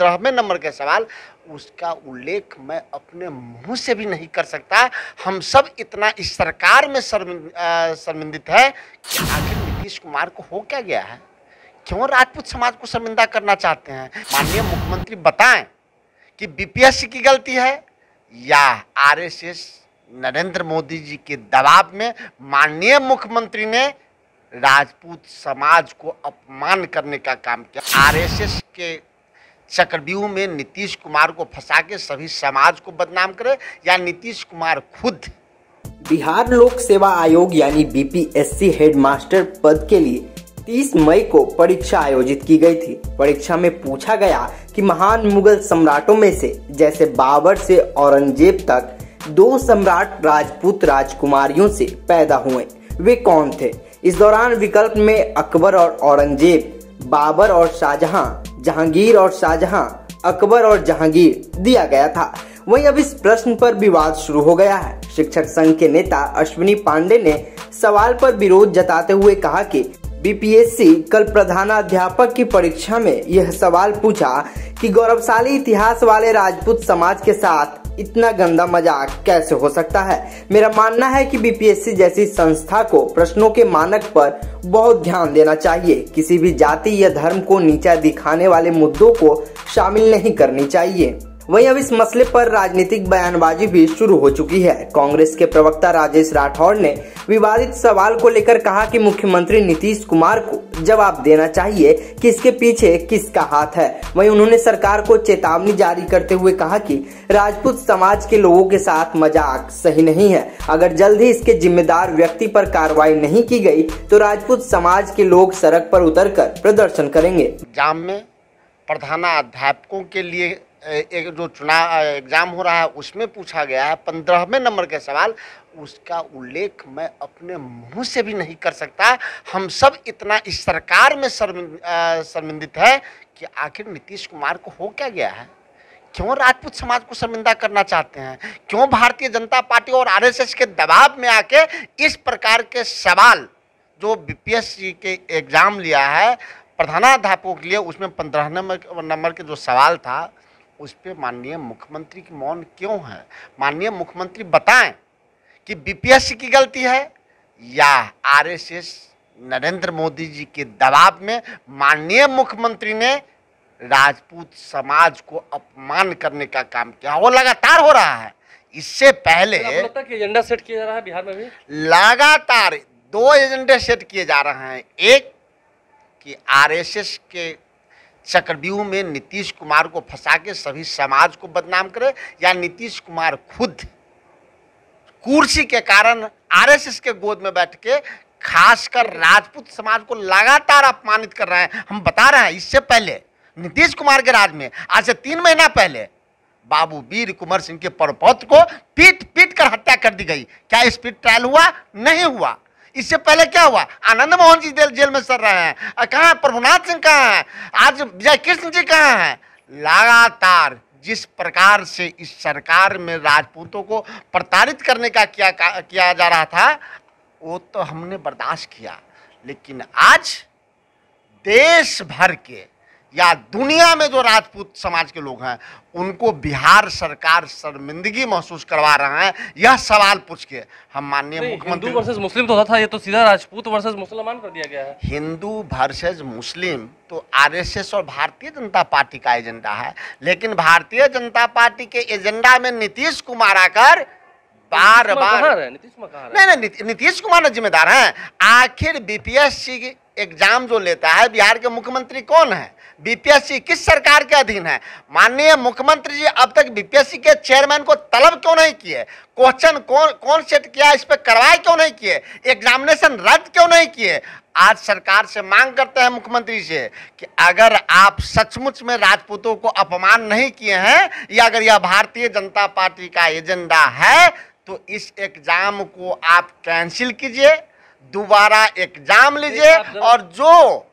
15वें number के सवाल, उसका उल्लेख मैं अपने मुंह से भी नहीं कर सकता। हम सब इतना इस सरकार में शर्मिंदित है कि आखिर नीतीश कुमार को हो क्या गया है, क्यों राजपूत समाज को शर्मिंदा करना चाहते हैं। माननीय मुख्यमंत्री बताएं कि बीपीएससी की गलती है या आरएसएस नरेंद्र मोदी जी के दबाव में माननीय मुख्यमंत्री ने राजपूत समाज को अपमान करने का काम किया। आरएसएस के चक्रव्यूह में नीतीश कुमार को फंसा के सभी समाज को बदनाम करे या नीतीश कुमार खुद। बिहार लोक सेवा आयोग यानी बीपीएससी हेडमास्टर पद के लिए 30 मई को परीक्षा आयोजित की गई थी। परीक्षा में पूछा गया कि महान मुगल सम्राटों में से जैसे बाबर से औरंगजेब तक 2 सम्राट राजपूत राजकुमारियों से पैदा हुए, वे कौन थे। इस दौरान विकल्प में अकबर और औरंगजेब, बाबर और शाहजहां, जहांगीर और शाहजहां, अकबर और जहांगीर दिया गया था। वहीं अब इस प्रश्न पर विवाद शुरू हो गया है। शिक्षक संघ के नेता अश्विनी पांडे ने सवाल पर विरोध जताते हुए कहा कि बीपीएससी कल प्रधानाध्यापक की परीक्षा में यह सवाल पूछा कि गौरवशाली इतिहास वाले राजपूत समाज के साथ इतना गंदा मजाक कैसे हो सकता है। मेरा मानना है कि बीपीएससी जैसी संस्था को प्रश्नों के मानक पर बहुत ध्यान देना चाहिए। किसी भी जाति या धर्म को नीचा दिखाने वाले मुद्दों को शामिल नहीं करनी चाहिए। वहीं अब इस मसले पर राजनीतिक बयानबाजी भी शुरू हो चुकी है। कांग्रेस के प्रवक्ता राजेश राठौड़ ने विवादित सवाल को लेकर कहा कि मुख्यमंत्री नीतीश कुमार को जवाब देना चाहिए कि इसके पीछे किसका हाथ है। वहीं उन्होंने सरकार को चेतावनी जारी करते हुए कहा कि राजपूत समाज के लोगों के साथ मजाक सही नहीं है। अगर जल्द ही इसके जिम्मेदार व्यक्ति पर कार्रवाई नहीं की गई तो राजपूत समाज के लोग सड़क पर उतरकर प्रदर्शन करेंगे। एग्जाम में प्रधानाध्यापकों के लिए एक जो चुनाव एग्जाम हो रहा है उसमें पूछा गया है 15वें नंबर के सवाल, उसका उल्लेख मैं अपने मुंह से भी नहीं कर सकता। हम सब इतना इस सरकार में शर्मिंदित है कि आखिर नीतीश कुमार को हो क्या गया है, क्यों राजपूत समाज को शर्मिंदा करना चाहते हैं, क्यों भारतीय जनता पार्टी और आरएसएस के दबाव में आके इस प्रकार के सवाल जो बीपीएससी के एग्जाम लिया है प्रधानाध्यापकों के लिए, उसमें 15 नंबर के जो सवाल था उस पर माननीय मुख्यमंत्री की मौन क्यों है। माननीय मुख्यमंत्री बताएं कि बीपीएससी की गलती है या आरएसएस नरेंद्र मोदी जी के दबाव में माननीय मुख्यमंत्री ने राजपूत समाज को अपमान करने का काम किया। वो लगातार हो रहा है। इससे पहले एजेंडा सेट किया जा रहा है बिहार में भी लगातार 2 एजेंडे सेट किए जा रहे हैं। एक कि आरएसएस के चक्रव्यूह में नीतीश कुमार को फंसा के सभी समाज को बदनाम करे या नीतीश कुमार खुद कुर्सी के कारण आरएसएस के गोद में बैठ के खासकर राजपूत समाज को लगातार अपमानित कर रहे हैं। हम बता रहे हैं इससे पहले नीतीश कुमार के राज में आज से 3 महीना पहले बाबू वीर कुंवर सिंह के प्रपौत्र को पीट पीट कर हत्या कर दी गई। क्या स्पीड ट्रायल हुआ? नहीं हुआ। इससे पहले क्या हुआ? आनंद मोहन जी जेल में सड़ रहे हैं। कहाँ है प्रभुनाथ सिंह? कहाँ है आज विजय कृष्ण जी? कहाँ है? लगातार जिस प्रकार से इस सरकार में राजपूतों को प्रताड़ित करने का किया जा रहा था वो तो हमने बर्दाश्त किया, लेकिन आज देश भर के या दुनिया में जो राजपूत समाज के लोग हैं उनको बिहार सरकार शर्मिंदगी महसूस करवा रहा है। यह सवाल पूछ के हम माननीय मुख्यमंत्री हिंदू वर्सेस मुस्लिम तो था, ये तो सीधा राजपूत वर्सेस मुसलमान कर दिया गया है। हिंदू वर्सेस मुस्लिम तो आरएसएस और भारतीय जनता पार्टी का एजेंडा है, लेकिन भारतीय जनता पार्टी के एजेंडा में नीतीश कुमार आकर बार बार नहीं नीतीश कुमार जिम्मेदार हैं। आखिर बीपीएससी एग्जाम जो लेता है बिहार के मुख्यमंत्री कौन है? बीपीएससी किस सरकार के अधीन है? माननीय मुख्यमंत्री जी अब तक बीपीएससी के चेयरमैन को तलब क्यों नहीं किए? क्वेश्चन कौन सेट किया, इस पर कार्रवाई क्यों नहीं किए? एग्जामिनेशन रद्द क्यों नहीं किए? आज सरकार से मांग करते हैं मुख्यमंत्री से कि अगर आप सचमुच में राजपूतों को अपमान नहीं किए हैं या अगर यह भारतीय जनता पार्टी का एजेंडा है तो इस एग्जाम को आप कैंसिल कीजिए, दोबारा एग्जाम लीजिए और जो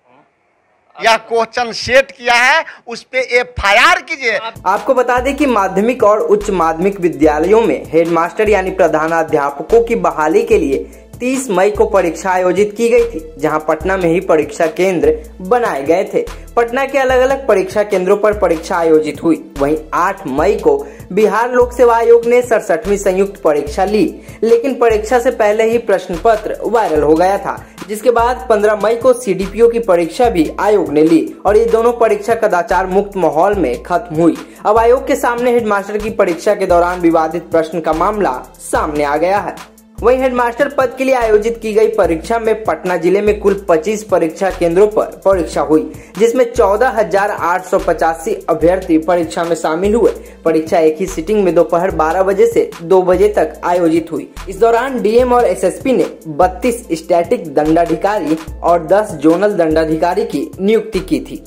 यह क्वेश्चन सेट किया है उस पे एफआईआर कीजिए। आपको बता दें कि माध्यमिक और उच्च माध्यमिक विद्यालयों में हेडमास्टर यानी प्रधानाध्यापकों की बहाली के लिए 30 मई को परीक्षा आयोजित की गई थी, जहां पटना में ही परीक्षा केंद्र बनाए गए थे। पटना के अलग अलग परीक्षा केंद्रों पर परीक्षा आयोजित हुई। वहीं 8 मई को बिहार लोक सेवा आयोग ने 67वीं संयुक्त परीक्षा ली, लेकिन परीक्षा से पहले ही प्रश्न पत्र वायरल हो गया था, जिसके बाद 15 मई को सीडीपीओ की परीक्षा भी आयोग ने ली और ये दोनों परीक्षा कदाचार मुक्त माहौल में खत्म हुई। अब आयोग के सामने हेडमास्टर की परीक्षा के दौरान विवादित प्रश्न का मामला सामने आ गया है। वहीं हेडमास्टर पद के लिए आयोजित की गई परीक्षा में पटना जिले में कुल 25 परीक्षा केंद्रों पर परीक्षा हुई, जिसमें 14,885 अभ्यर्थी परीक्षा में शामिल हुए। परीक्षा एक ही सिटिंग में दोपहर 12 बजे से 2 बजे तक आयोजित हुई। इस दौरान डीएम और एसएसपी ने 32 स्टैटिक दंडाधिकारी और 10 जोनल दंडाधिकारी की नियुक्ति की थी।